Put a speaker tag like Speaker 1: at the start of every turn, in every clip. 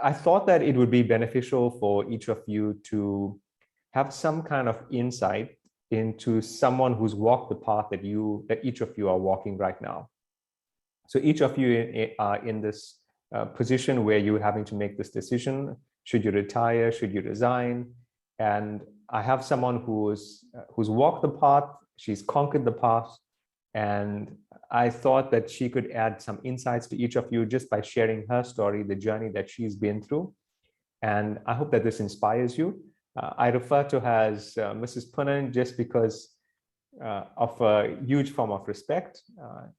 Speaker 1: I thought that it would be beneficial for each of you to have some kind of insight into someone who's walked the path that each of you are walking right now. So each of you are in this position where you're having to make this decision. Should you retire? Should you resign? And I have someone who's walked the path. She's conquered the path. And I thought that she could add some insights to each of you just by sharing her story, the journey that she's been through. And I hope that this inspires you. I refer to her as Mrs. Ponan just because of a huge form of respect.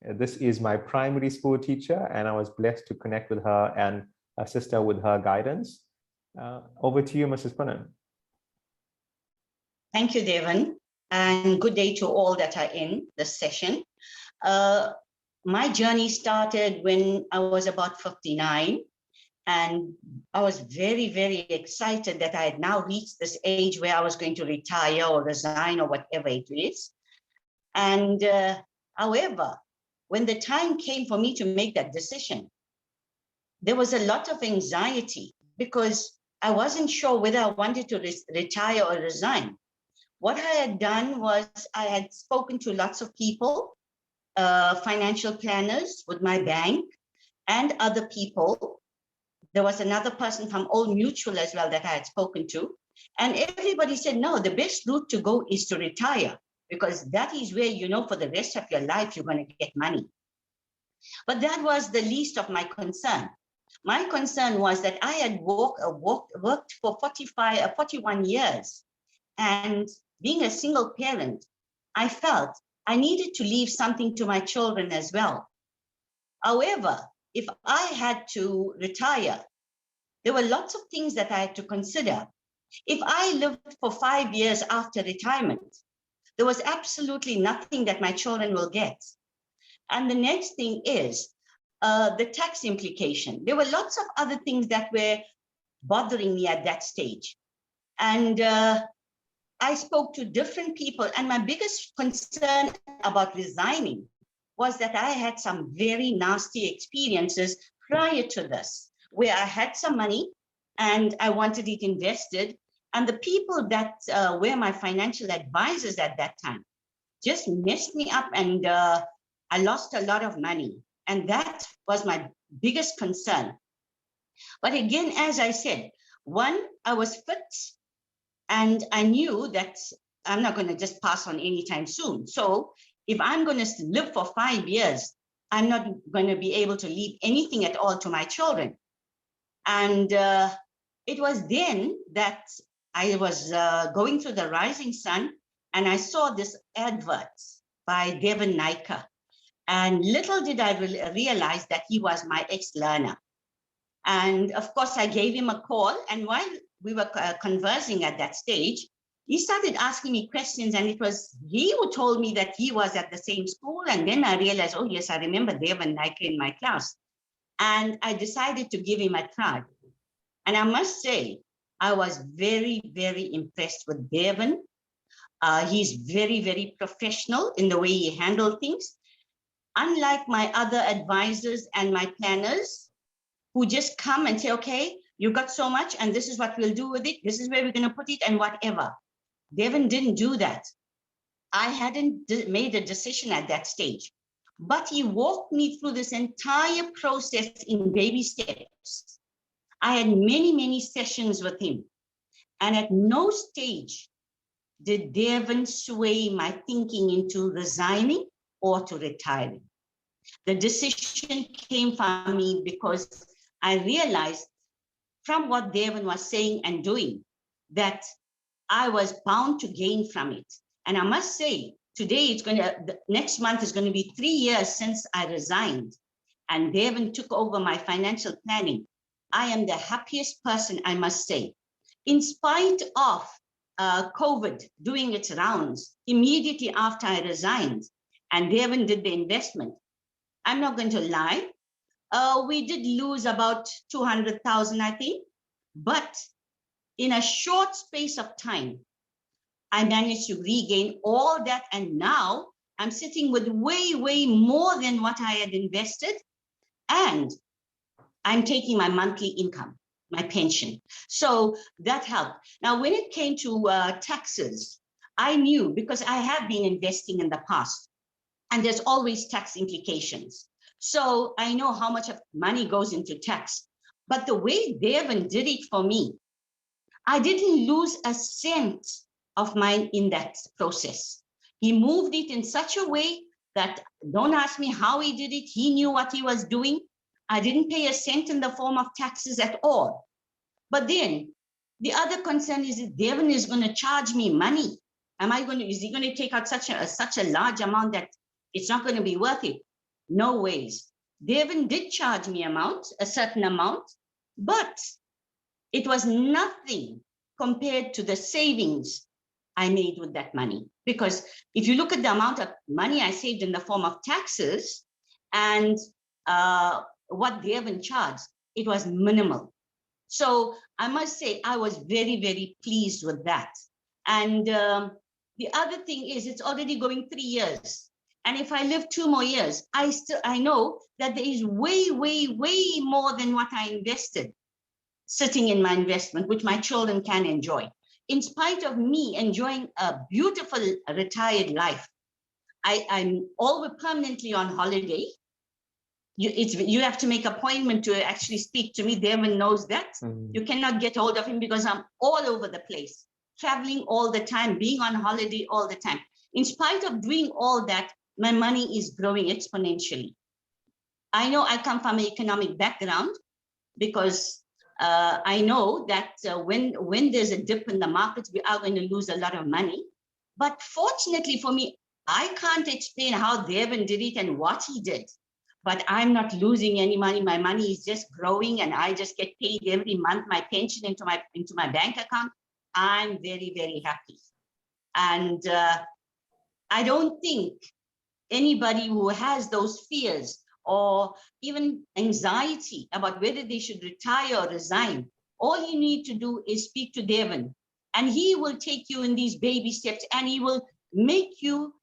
Speaker 1: This is my primary school teacher, and I was blessed to connect with her and assist her with her guidance. Over to you, Mrs. Ponan.
Speaker 2: Thank you, Devon, and good day to all that are in this session. My journey started when I was about 59, and I was very, very excited that I had now reached this age where I was going to retire or resign or whatever it is. And however, when the time came for me to make that decision, there was a lot of anxiety because I wasn't sure whether I wanted to retire or resign. What I had done was I had spoken to lots of people, financial planners with my bank and other people. There was another person from Old Mutual as well that I had spoken to. And everybody said, no, the best route to go is to retire, because that is where, you know, for the rest of your life, you're going to get money. But that was the least of my concern. My concern was that I had worked for 41 years. And being a single parent, I felt I needed to leave something to my children as well. However, if I had to retire, there were lots of things that I had to consider. If I lived for 5 years after retirement, there was absolutely nothing that my children will get. And the next thing is the tax implication. There were lots of other things that were bothering me at that stage. And I spoke to different people, and my biggest concern about resigning was that I had some very nasty experiences prior to this, where I had some money and I wanted it invested. And the people that were my financial advisors at that time just messed me up, and I lost a lot of money. And that was my biggest concern. But again, as I said, one, I was fit, and I knew that I'm not going to just pass on anytime soon. So if I'm going to live for 5 years, I'm not going to be able to leave anything at all to my children. And it was then that I was going through the Rising Sun, and I saw this advert by Devon Naika. And little did I realize that he was my ex-learner. And of course, I gave him a call. And while we were conversing at that stage, he started asking me questions, and it was he who told me that he was at the same school. And then I realized, oh yes, I remember Devon Naika in my class. And I decided to give him a try. And I must say, I was very, very impressed with Devon. He's very, very professional in the way he handled things. Unlike my other advisors and my planners, who just come and say, okay, you got so much, and this is what we'll do with it. This is where we're going to put it, and whatever. Devon didn't do that. I hadn't made a decision at that stage, but he walked me through this entire process in baby steps. I had many, many sessions with him, and at no stage did Devon sway my thinking into resigning or to retiring. The decision came from me because I realized from what Devon was saying and doing that I was bound to gain from it. And I must say, today next month is going to be 3 years since I resigned and Devon took over my financial planning. I am the happiest person, I must say. In spite of COVID doing its rounds, immediately after I resigned and Devon did the investment, I'm not going to lie, we did lose about 200,000, I think, but in a short space of time, I managed to regain all that. And now I'm sitting with way, way more than what I had invested. And I'm taking my monthly income. my pension. So that helped. Now, when it came to taxes, I knew, because I have been investing in the past, and there's always tax implications. So I know how much of money goes into tax. But the way Devon did it for me, I didn't lose a cent of mine in that process. He moved it in such a way that, don't ask me how he did it. He knew what he was doing. I didn't pay a cent in the form of taxes at all. But then the other concern is that Devon is going to charge me money. Is he going to take out such a large amount that it's not going to be worth it? No ways. Devon did charge me a certain amount, but it was nothing compared to the savings I made with that money. Because if you look at the amount of money I saved in the form of taxes and what Devon charged, it was minimal. So I must say I was very, very pleased with that. And the other thing is, it's already going 3 years. And if I live 2 more years, I know that there is way, way, way more than what I invested sitting in my investment, which my children can enjoy. In spite of me enjoying a beautiful retired life, I'm always permanently on holiday. You have to make an appointment to actually speak to me. Devon knows that. You cannot get hold of him because I'm all over the place, traveling all the time, being on holiday all the time. In spite of doing all that, my money is growing exponentially. I know I come from an economic background because I know that when there's a dip in the markets, we are going to lose a lot of money. But fortunately for me, I can't explain how Devon did it and what he did. But I'm not losing any money. My money is just growing, and I just get paid every month my pension into my bank account. I'm very, very happy. And I don't think anybody who has those fears or even anxiety about whether they should retire or resign, all you need to do is speak to Devon, and he will take you in these baby steps, and he will make you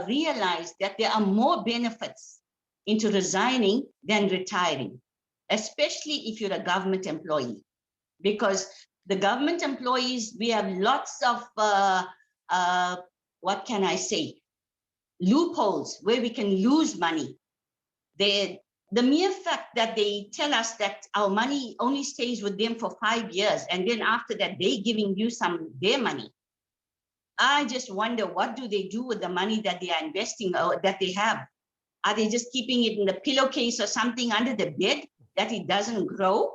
Speaker 2: realize that there are more benefits into resigning than retiring, especially if you're a government employee. Because the government employees, we have lots of, what can I say, loopholes where we can lose money. The mere fact that they tell us that our money only stays with them for 5 years, and then after that, they're giving you their money. I just wonder, what do they do with the money that they are investing or that they have? Are they just keeping it in the pillowcase or something under the bed that it doesn't grow?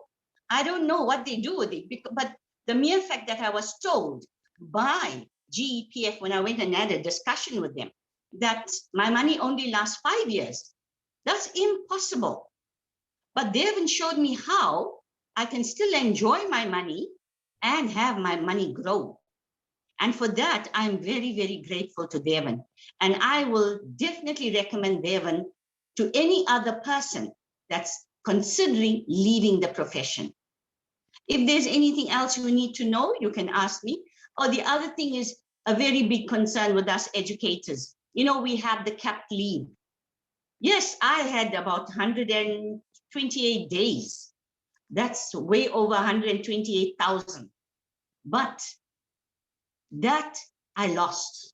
Speaker 2: I don't know what they do with it. But the mere fact that I was told by GEPF when I went and had a discussion with them that my money only lasts 5 years, that's impossible. But they haven't showed me how I can still enjoy my money and have my money grow. And for that, I'm very, very grateful to Devon. And I will definitely recommend Devon to any other person that's considering leaving the profession. If there's anything else you need to know, you can ask me. Or the other thing is a very big concern with us educators. You know, we have the capped leave. Yes, I had about 128 days. That's way over 128,000. But that I lost.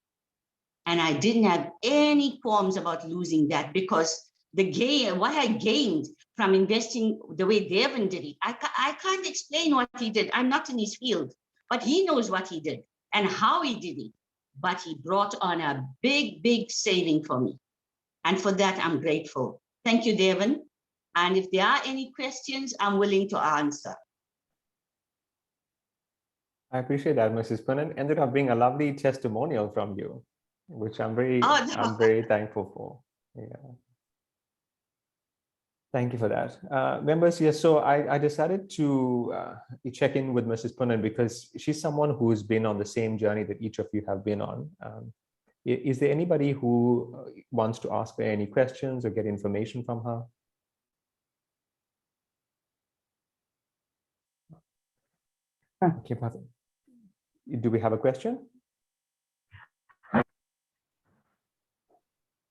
Speaker 2: And I didn't have any qualms about losing that, because what I gained from investing the way Devon did it, I can't explain what he did. I'm not in his field, but he knows what he did and how he did it. But he brought on a big, big saving for me. And for that, I'm grateful. Thank you, Devon. And if there are any questions, I'm willing to answer.
Speaker 1: I appreciate that, Mrs. Ponan. Ended up being a lovely testimonial from you, which I'm very thankful for. Yeah. Thank you for that. Members, yes, so I decided to check in with Mrs. Ponan because she's someone who's been on the same journey that each of you have been on. Is there anybody who wants to ask her any questions or get information from her? Okay, perfect. Do we have a question?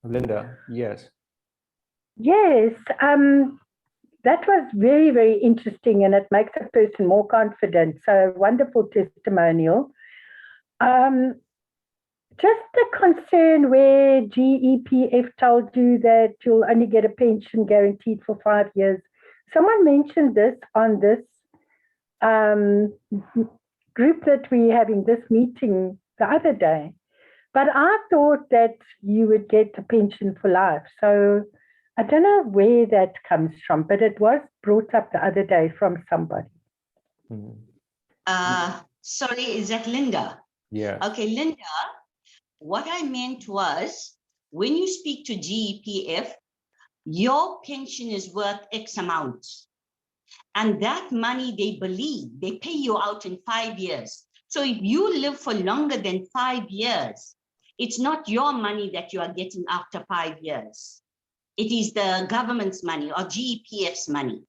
Speaker 1: Linda, yes.
Speaker 3: Yes. that was very, very interesting, and it makes a person more confident. So wonderful testimonial. Just a concern where GEPF told you that you'll only get a pension guaranteed for 5 years. Someone mentioned this on this group that we're having, this meeting the other day. But I thought that you would get a pension for life. So I don't know where that comes from, but it was brought up the other day from somebody.
Speaker 2: Sorry, is that Linda?
Speaker 1: Yeah.
Speaker 2: Okay, Linda, what I meant was, when you speak to GEPF, your pension is worth X amount. And that money, they believe, they pay you out in 5 years. So if you live for longer than 5 years, it's not your money that you are getting after 5 years. It is the government's money or GEPF's money.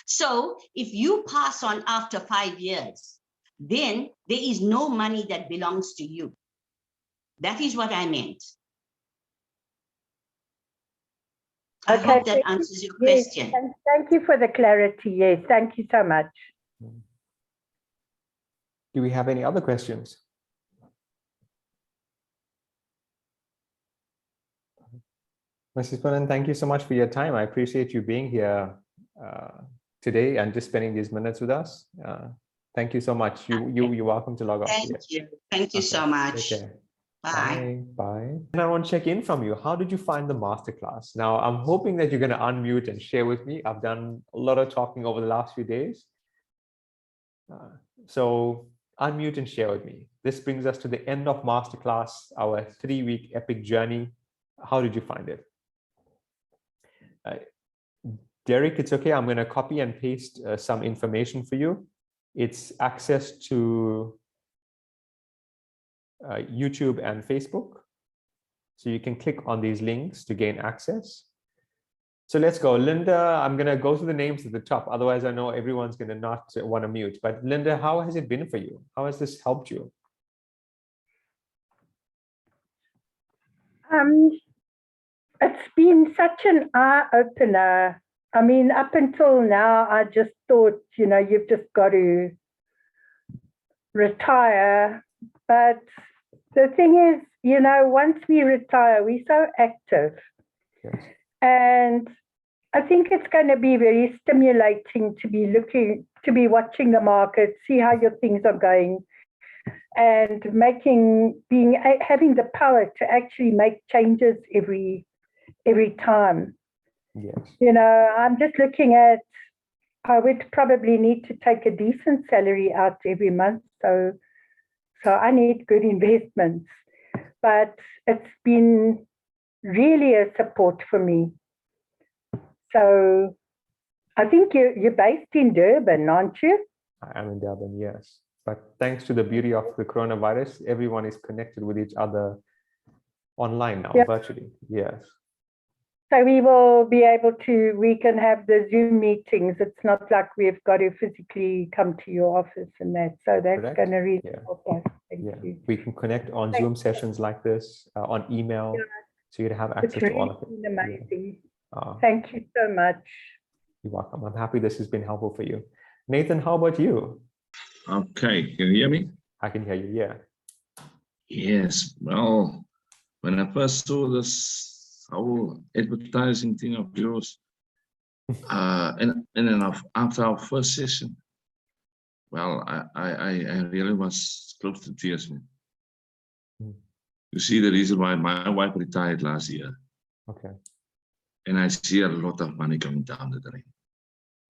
Speaker 2: So if you pass on after 5 years, then there is no money that belongs to you. That is what I meant. I hope that answers your question.
Speaker 3: Yes, thank you for the clarity. Yes, thank you so much.
Speaker 1: Do we have any other questions? Mrs. Ponan, thank you so much for your time. I appreciate you being here today and just spending these minutes with us. Thank you so much. You're welcome to log off.
Speaker 2: Thank you. Thank you so much.
Speaker 1: Take care.
Speaker 2: Bye.
Speaker 1: Bye. And I want to check in from you. How did you find the masterclass? Now, I'm hoping that you're going to unmute and share with me. I've done a lot of talking over the last few days. So unmute and share with me. This brings us to the end of Masterclass, our 3-week epic journey. How did you find it? Derek, it's okay. I'm going to copy and paste some information for you. It's access to YouTube and Facebook. So you can click on these links to gain access. So let's go. Linda, I'm going to go through the names at the top. Otherwise, I know everyone's going to not want to mute. But Linda, how has it been for you? How has this helped you?
Speaker 3: It's been such an eye-opener. I mean, up until now, I just thought, you know, you've just got to retire. But the thing is, you know, once we retire, we're so active.
Speaker 1: Yes.
Speaker 3: And I think it's going to be very stimulating to be watching the market, see how your things are going, and having the power to actually make changes every time.
Speaker 1: Yes.
Speaker 3: You know, I'm just looking at, I would probably need to take a decent salary out every month. So I need good investments. But it's been really a support for me. So I think you're based in Durban, aren't you?
Speaker 1: I am in Durban, yes. But thanks to the beauty of the coronavirus, everyone is connected with each other online now, virtually. Yes.
Speaker 3: So we can have the Zoom meetings. It's not like we've got to physically come to your office and that. So that's going to really help us. Thank you.
Speaker 1: We can connect on Zoom sessions like this, on email, so you'd have access to all of it.
Speaker 3: It's amazing. Thank you so much.
Speaker 1: You're welcome. I'm happy this has been helpful for you. Nathan, how about you?
Speaker 4: Okay, can you hear me?
Speaker 1: I can hear you, yeah.
Speaker 4: Yes, well, when I first saw this whole advertising thing of yours, and then after our first session, well, I really was close to tears. You see the reason why my wife retired last year.
Speaker 1: Okay.
Speaker 4: And I see a lot of money coming down the drain.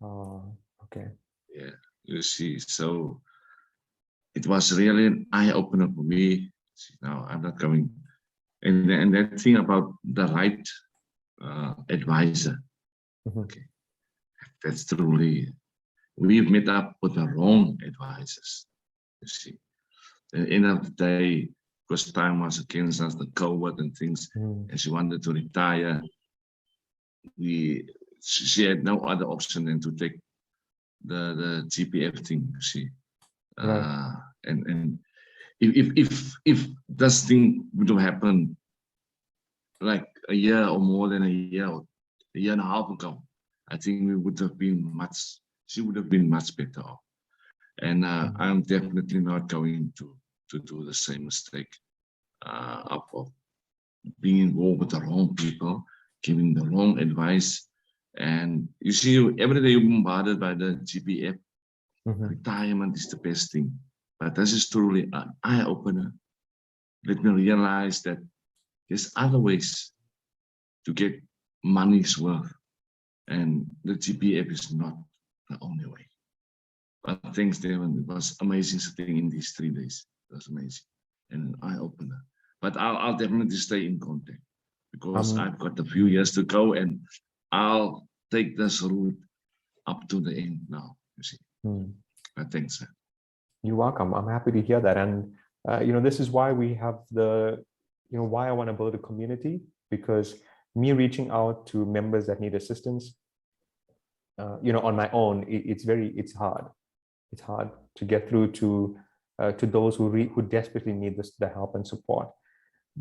Speaker 1: Oh, okay.
Speaker 4: Yeah, you see, so it was really an eye-opener for me. See, now I'm not coming. And that thing about the right advisor, okay, that's truly, we've met up with the wrong advisors, you see. At the end of the day, because time was against us, the COVID and things, and she wanted to retire, she had no other option than to take the GPF thing, you see.
Speaker 1: Right.
Speaker 4: And if this thing would have happened like a year or more than a year and a half ago, I think we would have been she would have been much better off. And I'm definitely not going to do the same mistake of being involved with the wrong people, giving the wrong advice. And you see, every day you're bombarded by the GPF. Retirement is the best thing. But this is truly an eye-opener. Let me realize that there's other ways to get money's worth. And the GPF is not the only way. But thanks, Devin. It was amazing sitting in these 3 days. It was amazing and an eye-opener. But I'll definitely stay in contact because I've got a few years to go and I'll take this route up to the end now, you see. But thanks, sir.
Speaker 1: You're welcome. I'm happy to hear that. And, this is why we have why I want to build a community, because me reaching out to members that need assistance, on my own, it's hard. It's hard to get through to those who desperately need the help and support.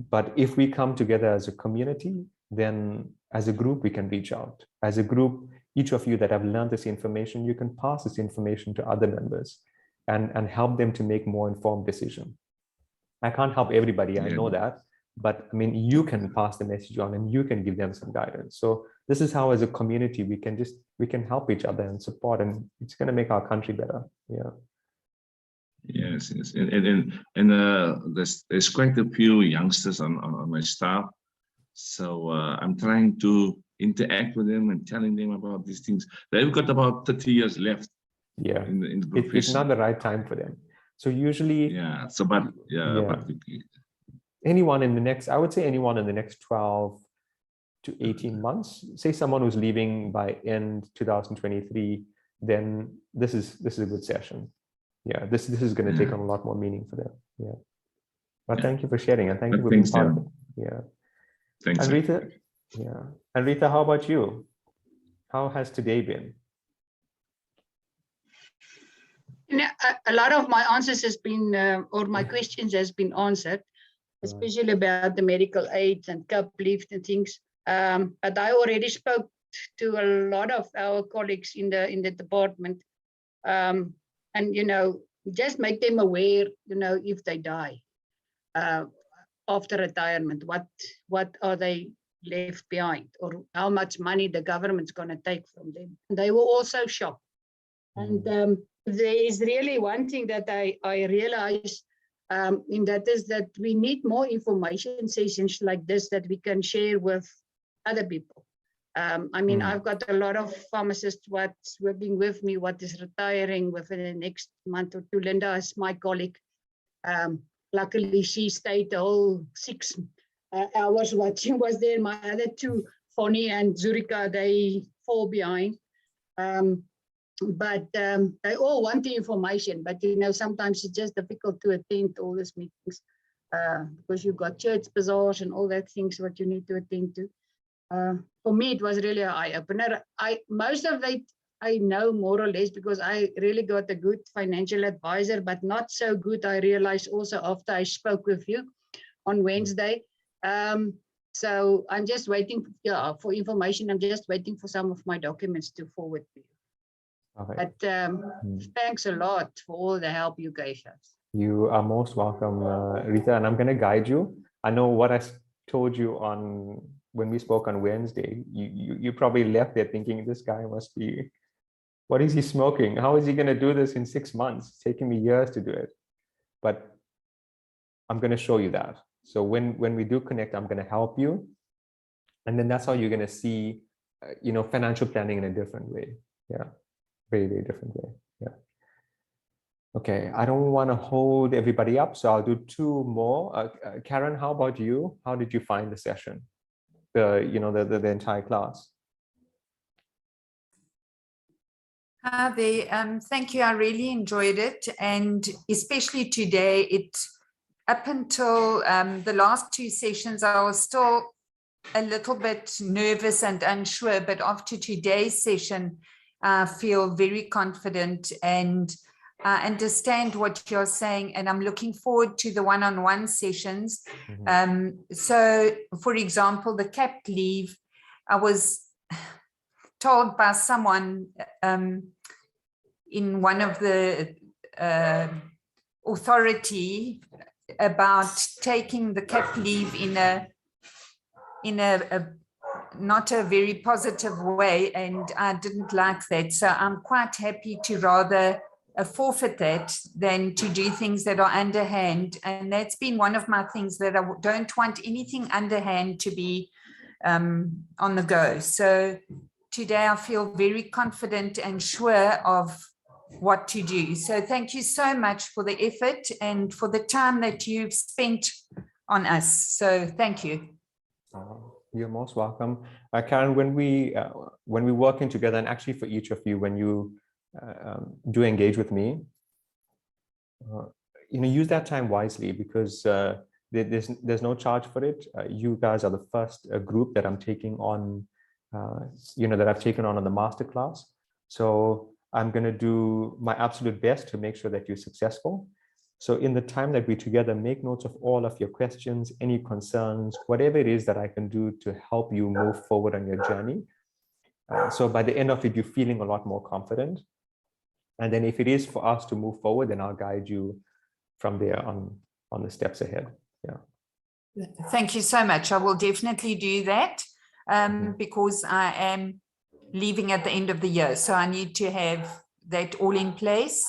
Speaker 1: But if we come together as a community, then as a group, we can reach out. As a group, each of you that have learned this information, you can pass this information to other members and help them to make more informed decisions. I can't help everybody, I know that, but I mean, you can pass the message on and you can give them some guidance. So this is how, as a community, we can help each other and support, and it's going to make our country better. Yeah.
Speaker 4: Yes, and there's quite a few youngsters on my staff, so I'm trying to interact with them and telling them about these things. They've got about 30 years left.
Speaker 1: Yeah,
Speaker 4: in the profession.
Speaker 1: It's not the right time for them. So usually,
Speaker 4: but
Speaker 1: anyone in the next, I would say anyone in the next 12 to 18 months, say someone who's leaving by end 2023, then this is a good session. Yeah, this is going to take on a lot more meaning for them. Yeah. But thank you for sharing, and thank you for being part of it. Yeah.
Speaker 4: Thanks.
Speaker 1: And Rita, And Rita, how about you? How has today been?
Speaker 5: A lot of my answers has been, or my questions has been answered, especially about the medical aid and cup lift and things. But I already spoke to a lot of our colleagues in the department, and just make them aware, if they die after retirement, what are they left behind, or how much money the government's going to take from them. And they were also shocked. And there is really one thing that I realized, and that is that we need more information sessions like this that we can share with other people. I mean, I've got a lot of pharmacists what's working with me, what is retiring within the next month or two. Linda is my colleague. Luckily, she stayed the whole 6 hours watching, was there. My other two, Fonnie and Zurika, they fall behind. But they all want the information, but sometimes it's just difficult to attend all these meetings because you've got church bazaars and all that things what you need to attend to. For me, it was really an eye-opener. Most of it I know more or less because I really got a good financial advisor, but not so good, I realized also after I spoke with you on Wednesday. So I'm just waiting for information. I'm just waiting for some of my documents to forward to you. Okay. But thanks a lot for all the help you gave us.
Speaker 1: You are most welcome, Rita, and I'm going to guide you. I know what I told you when we spoke on Wednesday. You probably left there thinking this guy must be, what is he smoking? How is he going to do this in 6 months? It's taking me years to do it. But I'm going to show you that. So when we do connect, I'm going to help you. And then that's how you're going to see, financial planning in a different way. Yeah. Very, very different way. Yeah. Okay, I don't want to hold everybody up, so I'll do 2 more. Karen, how about you? How did you find the session? The entire class.
Speaker 6: Thank you. I really enjoyed it, and especially today. Up until the last 2 sessions, I was still a little bit nervous and unsure, but after today's session, I feel very confident and understand what you're saying, and I'm looking forward to the one-on-one sessions. So, for example, the capped leave, I was told by someone in one of the authority about taking the cap leave in a not a very positive way, and I didn't like that. So I'm quite happy to rather forfeit that than to do things that are underhand. And that's been one of my things, that I don't want anything underhand to be on the go. So today I feel very confident and sure of what to do. So thank you so much for the effort and for the time that you've spent on us. So thank you.
Speaker 1: You're most welcome. Karen, when we're working together, and actually for each of you, when you do engage with me, use that time wisely, because there's no charge for it. You guys are the first group that I'm taking on, that I've taken on the masterclass. So I'm going to do my absolute best to make sure that you're successful. So in the time that we're together, make notes of all of your questions, any concerns, whatever it is that I can do to help you move forward on your journey. So by the end of it, you're feeling a lot more confident. And then if it is for us to move forward, then I'll guide you from there on the steps ahead. Yeah.
Speaker 6: Thank you so much. I will definitely do that because I am leaving at the end of the year. So I need to have that all in place.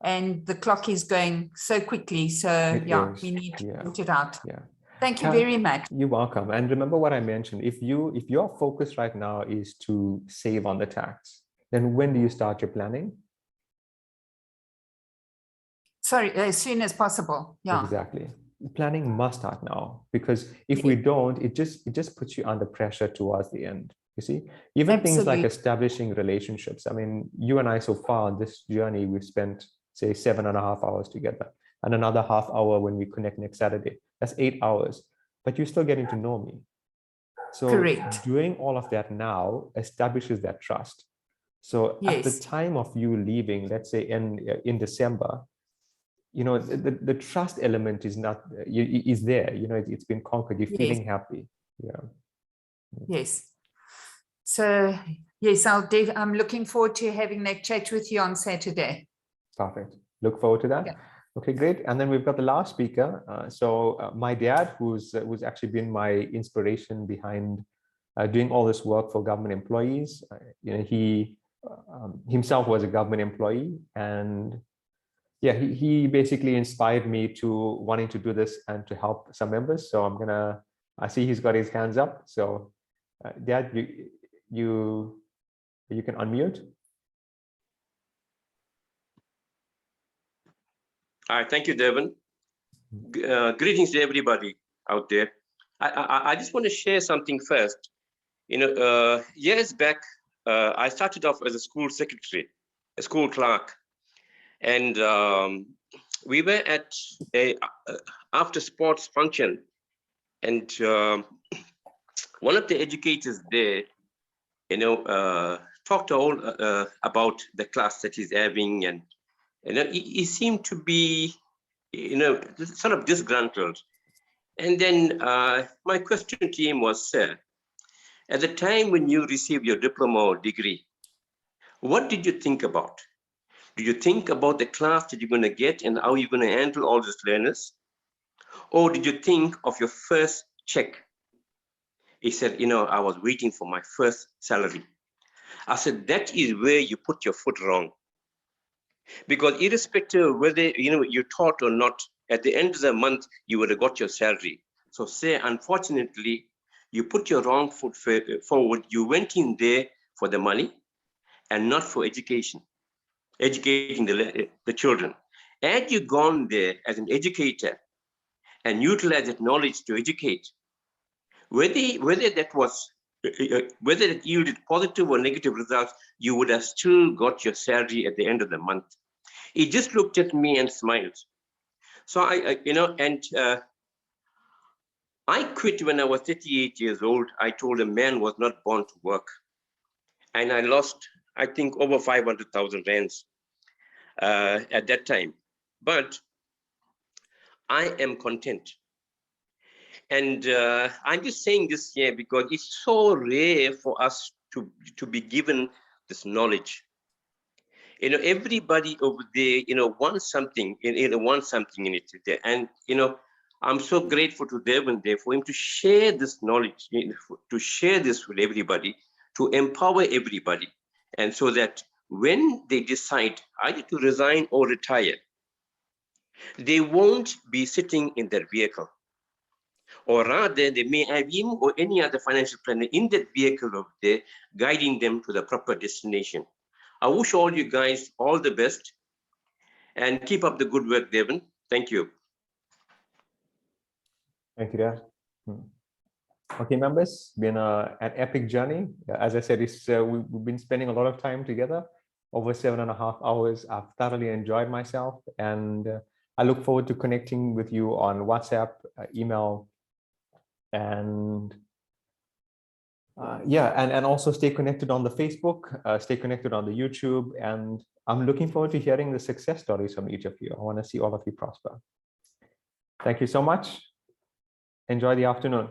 Speaker 6: And the clock is going so quickly. So we need to put it out.
Speaker 1: Yeah.
Speaker 6: Thank you very much.
Speaker 1: You're welcome. And remember what I mentioned, if your focus right now is to save on the tax, then when do you start your planning?
Speaker 6: Sorry, as soon as possible. Yeah.
Speaker 1: Exactly. Planning must start now, because if we don't, it just puts you under pressure towards the end. You see, even things like establishing relationships. I mean, you and I so far on this journey, we've spent, say, 7.5 hours together, and another half hour when we connect next Saturday. That's 8 hours, but you're still getting to know me. So doing all of that now establishes that trust. So at the time of you leaving, let's say in December, the trust element is not is there. It's been conquered. You're feeling happy. Yeah.
Speaker 6: Yes. So yes, I'm looking forward to having that chat with you on Saturday.
Speaker 1: Perfect. Look forward to that. Yeah. Okay, great. And then we've got the last speaker. My dad, who's actually been my inspiration behind doing all this work for government employees. He himself was a government employee, and he basically inspired me to wanting to do this and to help some members. So I see he's got his hands up. So Dad, you can unmute.
Speaker 7: Hi, thank you, Devin. Greetings to everybody out there. I just want to share something first. Years back, I started off as a school secretary, a school clerk, and we were at a after sports function, and one of the educators there, talked all about the class that he's having, and he seemed to be, sort of disgruntled. And then my question to him was, sir, at the time when you received your diploma or degree, what did you think about? Do you think about the class that you're going to get and how you're going to handle all these learners? Or did you think of your first check? He said, I was waiting for my first salary. I said, that is where you put your foot wrong. Because irrespective of whether you taught or not, at the end of the month, you would have got your salary. So say, unfortunately, you put your wrong foot forward. You went in there for the money and not for educating the children. Had you gone there as an educator and utilized that knowledge to educate, whether it yielded positive or negative results, you would have still got your salary at the end of the month. He just looked at me and smiled. So I quit when I was 38 years old. I told a man was not born to work. And I lost, I think, over 500,000 rands at that time. But I am content. And I'm just saying this here because it's so rare for us to be given this knowledge. Everybody over there, wants something, wants something in it there. And, I'm so grateful to Devin there for him to share this knowledge, to share this with everybody, to empower everybody. And so that when they decide either to resign or retire, they won't be sitting in their vehicle. Or rather, they may have him or any other financial planner in that vehicle over there, guiding them to the proper destination. I wish all you guys all the best and keep up the good work, Devin. Thank you.
Speaker 1: Thank you, Dad. Okay, members, been an epic journey. As I said, we've been spending a lot of time together, over 7.5 hours. I've thoroughly enjoyed myself, and I look forward to connecting with you on WhatsApp, email, and and also stay connected on the Facebook, stay connected on the YouTube, and I'm looking forward to hearing the success stories from each of you. I want to see all of you prosper. Thank you so much. Enjoy the afternoon.